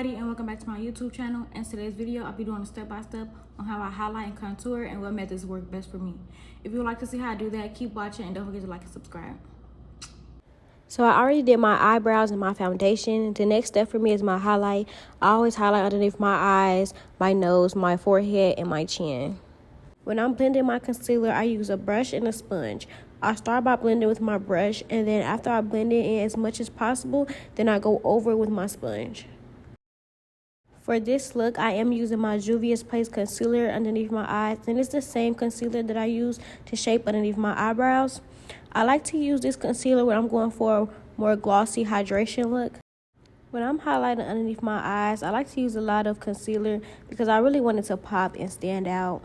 everybody, and welcome back to my YouTube channel. In today's video, I'll be doing a step-by-step on how I highlight and contour and what methods work best for me. If you would like to see how I do that, keep watching and don't forget to like and subscribe. So I already did my eyebrows and my foundation. The next step for me is my highlight. I always highlight underneath my eyes, my nose, my forehead, and my chin. When I'm blending my concealer, I use a brush and a sponge. I start by blending with my brush, and then after I blend it in as much as possible, then I go over with my sponge. For this look, I am using my Juvias Place concealer underneath my eyes, and it's the same concealer that I use to shape underneath my eyebrows. I like to use this concealer when I'm going for a more glossy hydration look. When I'm highlighting underneath my eyes, I like to use a lot of concealer because I really want it to pop and stand out.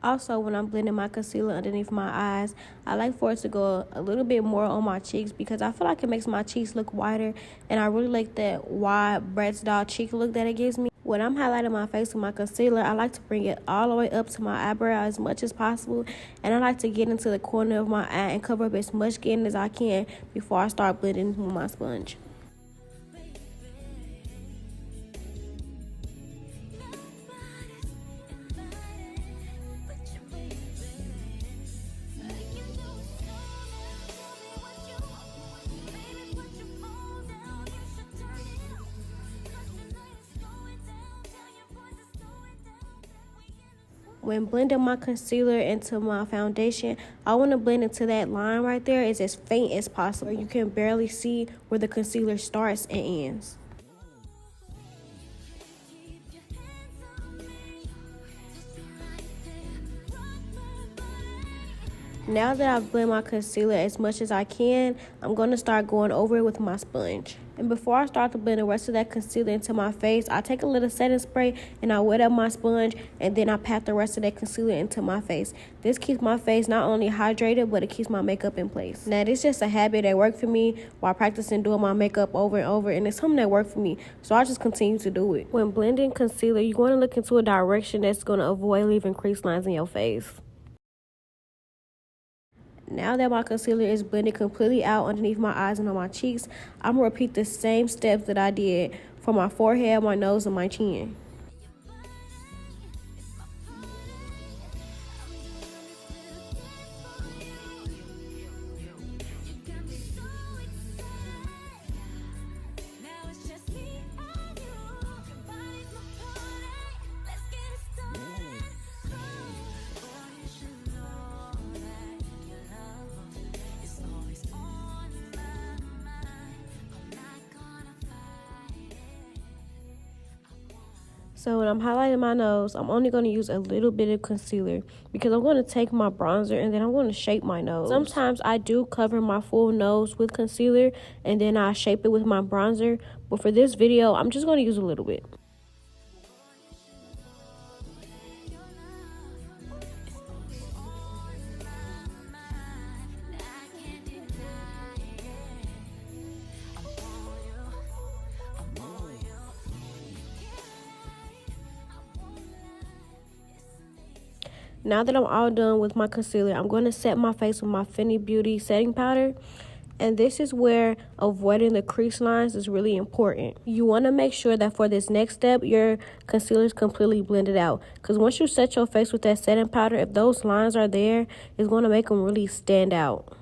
Also, when I'm blending my concealer underneath my eyes, I like for it to go a little bit more on my cheeks because I feel like it makes my cheeks look wider, and I really like that wide Bratz doll cheek look that it gives me. When I'm highlighting my face with my concealer, I like to bring it all the way up to my eyebrow as much as possible, and I like to get into the corner of my eye and cover up as much skin as I can before I start blending with my sponge. When blending my concealer into my foundation, I want to blend into that line right there. It's as faint as possible. You can barely see where the concealer starts and ends. Now that I've blended my concealer as much as I can, I'm going to start going over it with my sponge. And before I start to blend the rest of that concealer into my face, I take a little setting spray and I wet up my sponge, and then I pat the rest of that concealer into my face. This keeps my face not only hydrated, but it keeps my makeup in place. Now, this is just a habit that worked for me while practicing doing my makeup over and over, and it's something that worked for me, so I just continue to do it. When blending concealer, you want to look into a direction that's going to avoid leaving crease lines in your face. Now that my concealer is blended completely out underneath my eyes and on my cheeks, I'm going to repeat the same steps that I did for my forehead, my nose, and my chin. So when I'm highlighting my nose, I'm only going to use a little bit of concealer because I'm going to take my bronzer and then I'm going to shape my nose. Sometimes I do cover my full nose with concealer and then I shape it with my bronzer. But for this video, I'm just going to use a little bit. Now that I'm all done with my concealer, I'm going to set my face with my Fenty Beauty setting powder. And this is where avoiding the crease lines is really important. You want to make sure that for this next step, your concealer is completely blended out. Because once you set your face with that setting powder, if those lines are there, it's going to make them really stand out.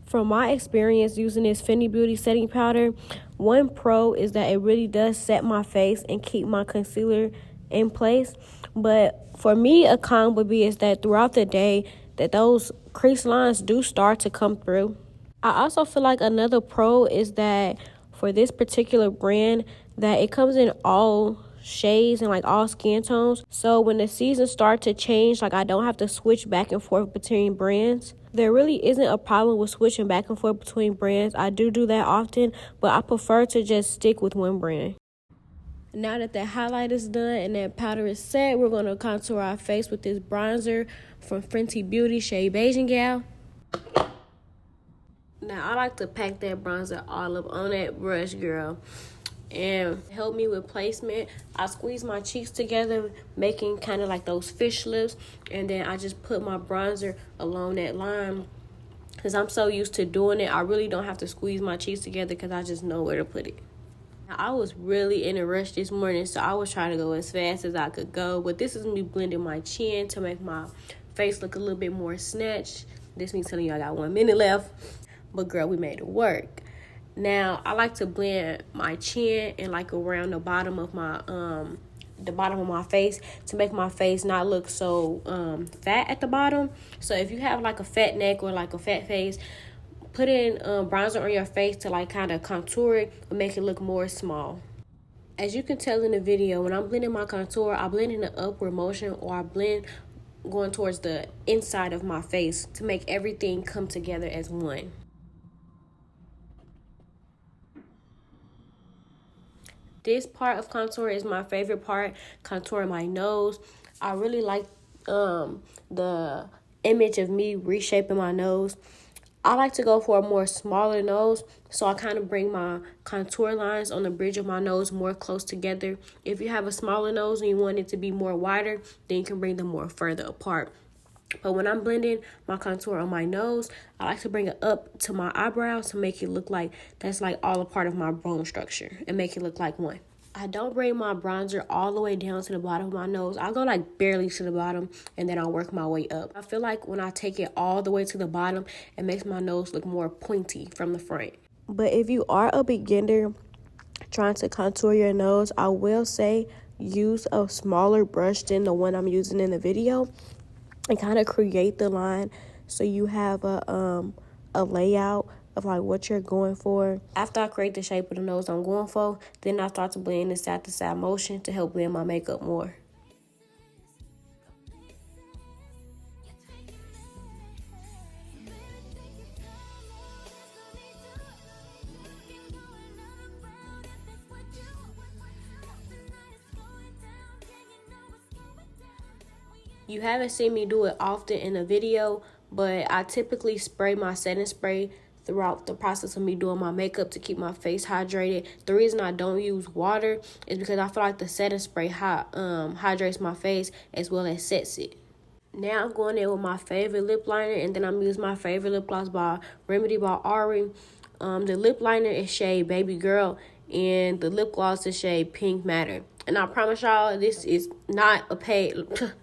From my experience using this Fenty Beauty setting powder, one pro is that it really does set my face and keep my concealer in place. But for me, a con would be is that throughout the day that those crease lines do start to come through. I also feel like another pro is that for this particular brand that it comes in all shades and like all skin tones. So when the seasons start to change, like I don't have to switch back and forth between brands. There really isn't a problem with switching back and forth between brands. I do that often, but I prefer to just stick with one brand. Now that highlight is done and that powder is set, we're going to contour our face with this bronzer from Fenty Beauty, shade Beijing Gal. Now, I like to pack that bronzer all up on that brush, girl. And help me with placement. I squeeze my cheeks together, making kind of like those fish lips. And then I just put my bronzer along that line. Because I'm so used to doing it, I really don't have to squeeze my cheeks together because I just know where to put it. I was really in a rush this morning, so I was trying to go as fast as I could go. But this is me blending my chin to make my face look a little bit more snatched. This me telling you I got 1 minute left. But girl, we made it work. Now, I like to blend my chin and like around the bottom of my face to make my face not look so fat at the bottom. So if you have like a fat neck or like a fat face, put in bronzer on your face to like kind of contour it and make it look more small. As you can tell in the video, when I'm blending my contour, I blend in an upward motion, or I blend going towards the inside of my face to make everything come together as one. This part of contour is my favorite part, contouring my nose. I really like the image of me reshaping my nose. I like to go for a more smaller nose, so I kind of bring my contour lines on the bridge of my nose more close together. If you have a smaller nose and you want it to be more wider, then you can bring them more further apart. But when I'm blending my contour on my nose, I like to bring it up to my eyebrows to make it look like that's like all a part of my bone structure and make it look like one. I don't bring my bronzer all the way down to the bottom of my nose. I'll go like barely to the bottom and then I'll work my way up. I feel like when I take it all the way to the bottom, it makes my nose look more pointy from the front. But if you are a beginner trying to contour your nose, I will say use a smaller brush than the one I'm using in the video and kind of create the line so you have a layout of like what you're going for. After I create the shape of the nose I'm going for, then I start to blend in side to side motion to help blend my makeup more. You haven't seen me do it often in a video, but I typically spray my setting spray throughout the process of me doing my makeup to keep my face hydrated. The reason I don't use water is because I feel like the setting spray hydrates my face as well as sets it. Now I'm going in with my favorite lip liner, and then I'm using my favorite lip gloss by Remedy by Ari. The lip liner is shade Baby Girl, and the lip gloss is shade Pink Matter. And I promise y'all, this is not a paid,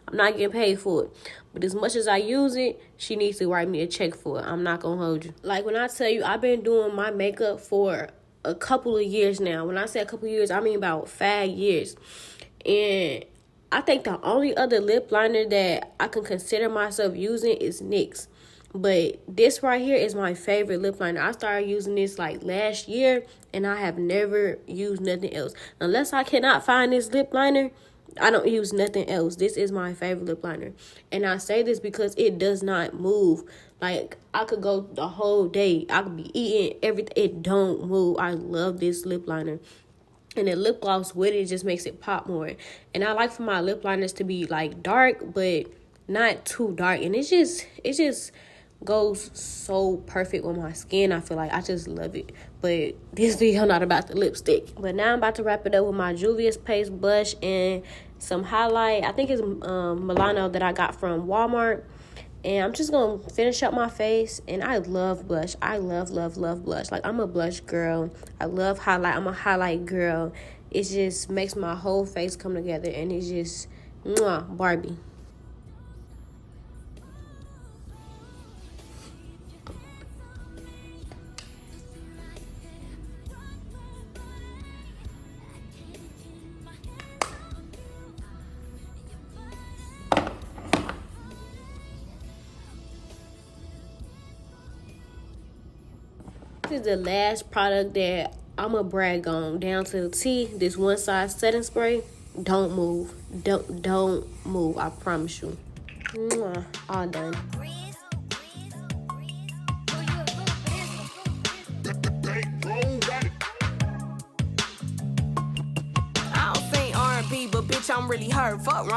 I'm not getting paid for it. But as much as I use it, she needs to write me a check for it. I'm not going to hold you. Like when I tell you, I've been doing my makeup for a couple of years now. When I say a couple of years, I mean about 5 years. And I think the only other lip liner that I can consider myself using is NYX. But this right here is my favorite lip liner. I started using this like last year, and I have never used nothing else. Unless I cannot find this lip liner, I don't use nothing else. This is my favorite lip liner. And I say this because it does not move. Like, I could go the whole day. I could be eating everything. It don't move. I love this lip liner. And the lip gloss with it just makes it pop more. And I like for my lip liners to be like dark, but not too dark. And it just goes so perfect with my skin. I feel like I just love it. But this video not about the lipstick. But now I'm about to wrap it up with my Juvias paste blush and some highlight. I think it's Milani that I got from Walmart. And I'm just going to finish up my face. And I love blush. I love blush. Like, I'm a blush girl. I love highlight. I'm a highlight girl. It just makes my whole face come together. And it's just, mwah, Barbie. This is the last product that I'm going to brag on down to the T. This one size setting spray. Don't move. Don't move. I promise you. Mwah. All done. I don't sing R&B, but bitch, I'm really her. Fuck wrong.